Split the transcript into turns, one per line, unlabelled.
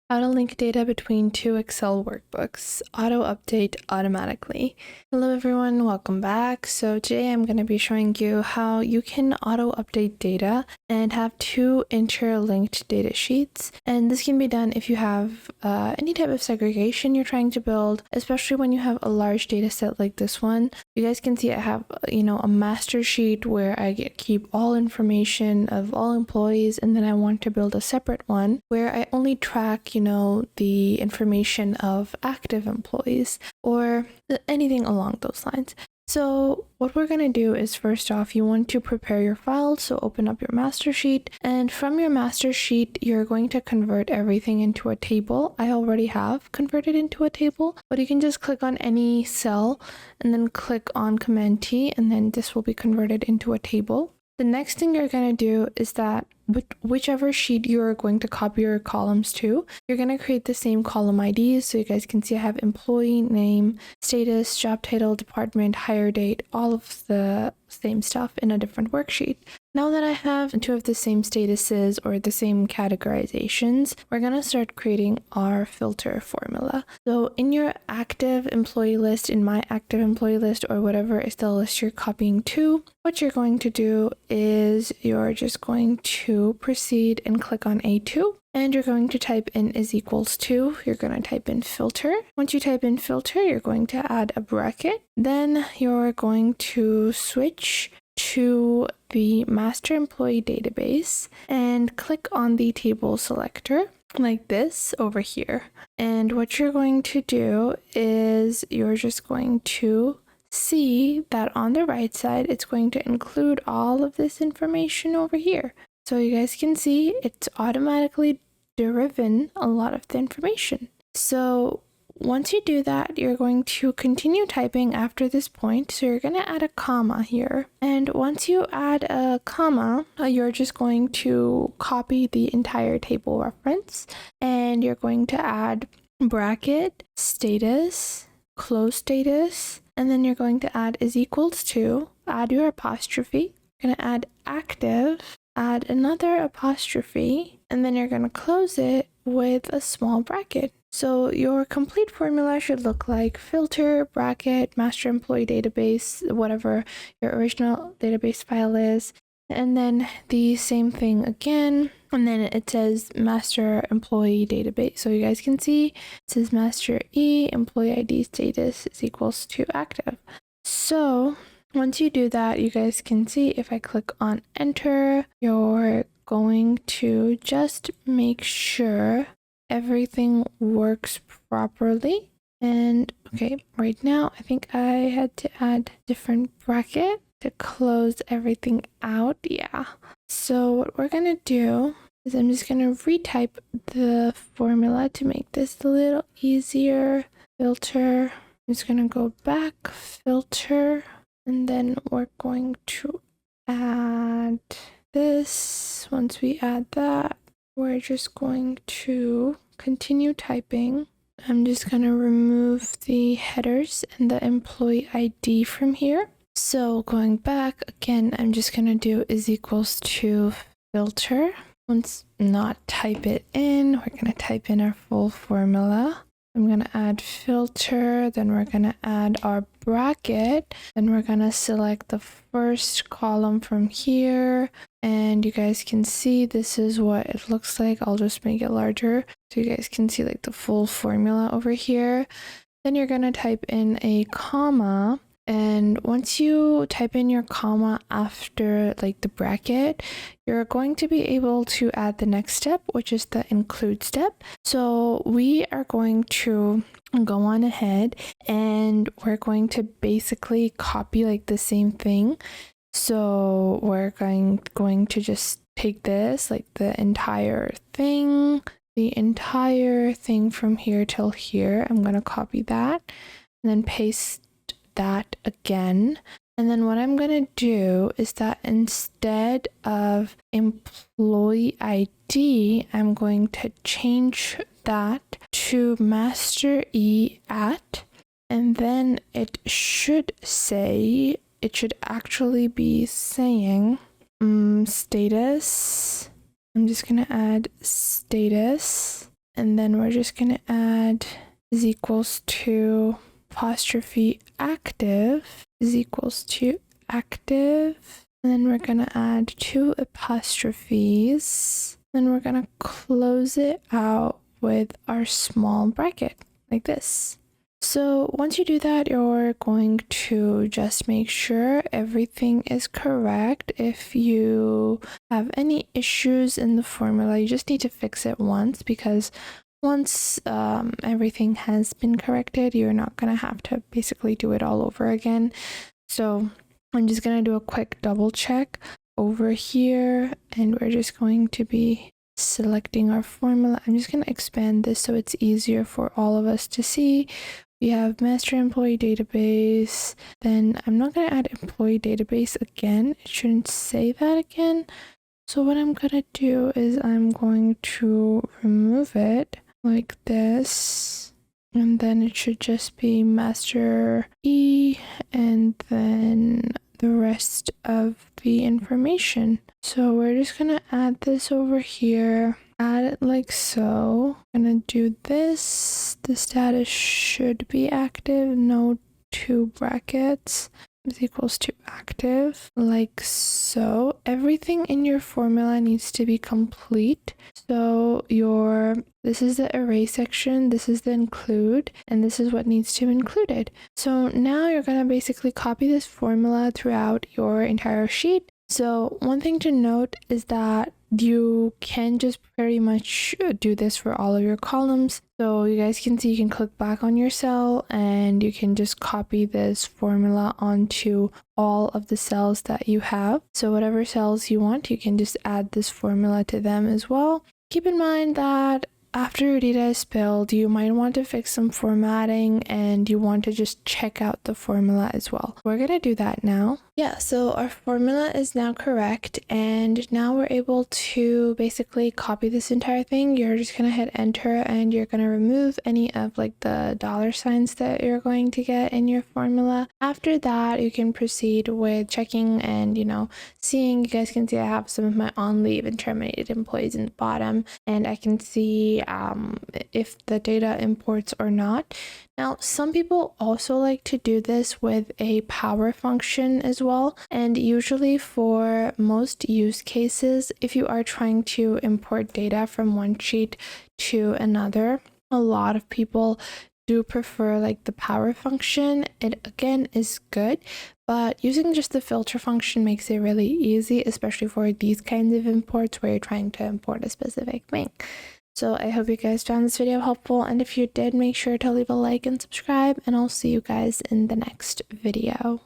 How to link data between two Excel workbooks. Auto update automatically. Hello everyone, welcome back. So today I'm going to be showing you how you can auto update data and have two interlinked data sheets. And this can be done if you have any type of segregation you're trying to build, especially when you have a large data set like this one. You guys can see I have, a master sheet where I keep all information of all employees, and then I want to build a separate one where I only track the information of active employees or anything along those lines. So what we're going to do is, first off, you want to prepare your file. So open up your master sheet, and from your master sheet, you're going to convert everything into a table. I already have converted into a table, but you can just click on any cell and then click on Command T, and then this will be converted into a table. The next thing you're going to do is that whichever sheet you're going to copy your columns to, you're going to create the same column IDs. So you guys can see I have employee name, status, job title, department, hire date, all of the same stuff in a different worksheet. Now that I have two of the same statuses or the same categorizations, we're going to start creating our filter formula. So in your active employee list, in my active employee list, or whatever is the list you're copying to, what you're going to do is you're just going to proceed and click on A2. And you're going to type in is equals to, you're going to type in filter. Once you type in filter, you're going to add a bracket. Then you're going to switch to the master employee database and click on the table selector like this over here. And what you're going to do is you're just going to see that on the right side, it's going to include all of this information over here. So you guys can see it's automatically driven a lot of the information. So once you do that, you're going to continue typing after this point. So you're going to add a comma here. And once you add a comma, you're just going to copy the entire table reference. And you're going to add bracket, status, close status. And then you're going to add is equals to, add your apostrophe. You're going to add active, add another apostrophe, and then you're going to close it with a small bracket. So your complete formula should look like filter, bracket, master employee database, whatever your original database file is, and then the same thing again. And then it says master employee database. So you guys can see it says master E employee ID status is equals to active. So once you do that, you guys can see if I click on enter, you're going to just make sure everything works properly. And okay, right now I think I had to add different bracket to close everything out. Yeah. So what we're gonna do is I'm just gonna retype the formula to make this a little easier. Filter. I'm just gonna go back, filter. And then we're going to add this. Once we add that, we're just going to continue typing. I'm just going to remove the headers and the employee ID from here. So going back again, I'm just going to do is equals to filter. Once not type it in, we're going to type in our full formula. I'm going to add filter, then we're going to add our bracket, then we're going to select the first column from here, and you guys can see this is what it looks like. I'll just make it larger so you guys can see like the full formula over here. Then you're going to type in a comma, and once you type in your comma after like the bracket, you're going to be able to add the next step, which is the include step. So we are going to go on ahead and we're going to basically copy like the same thing. So we're going to just take this, like the entire thing from here till here. I'm going to copy that and then paste that again. And then what I'm going to do is that instead of employee ID, I'm going to change that to master E at, and then it should actually be saying status. I'm just going to add status and then we're just going to add is equals to apostrophe active is equals to active. And then we're going to add 2 apostrophes. Then we're going to close it out with our small bracket like this. So once you do that, you're going to just make sure everything is correct. If you have any issues in the formula, you just need to fix it once, because once everything has been corrected, you're not going to have to basically do it all over again. So I'm just going to do a quick double check over here, and we're just going to be selecting our formula. I'm just going to expand this so it's easier for all of us to see. We have master employee database. Then I'm not going to add employee database again. It shouldn't say that again. So what I'm going to do is I'm going to remove it like this. And then it should just be master E and then the rest of the information. So we're just going to add this over here. Add it like so. I'm gonna do this. The status should be active. No 2 brackets is equals to active, like so. Everything in your formula needs to be complete. So this is the array section, this is the include, and this is what needs to be included. So now you're gonna basically copy this formula throughout your entire sheet. So one thing to note is that you can just pretty much do this for all of your columns. So you guys can see, you can click back on your cell and you can just copy this formula onto all of the cells that you have. So whatever cells you want, you can just add this formula to them as well. Keep in mind that after your data is filled, you might want to fix some formatting and you want to just check out the formula as well. We're going to do that now. Yeah, so our formula is now correct, and now we're able to basically copy this entire thing. You're just going to hit enter and you're going to remove any of like the dollar signs that you're going to get in your formula. After that, you can proceed with checking and, seeing. You guys can see I have some of my on leave and terminated employees in the bottom, and I can see if the data imports or not. Now, some people also like to do this with a power function as well. And usually for most use cases, if you are trying to import data from one sheet to another, a lot of people do prefer like the power function. It again is good, but using just the filter function makes it really easy, especially for these kinds of imports where you're trying to import a specific thing. So I hope you guys found this video helpful, and if you did, make sure to leave a like and subscribe, and I'll see you guys in the next video.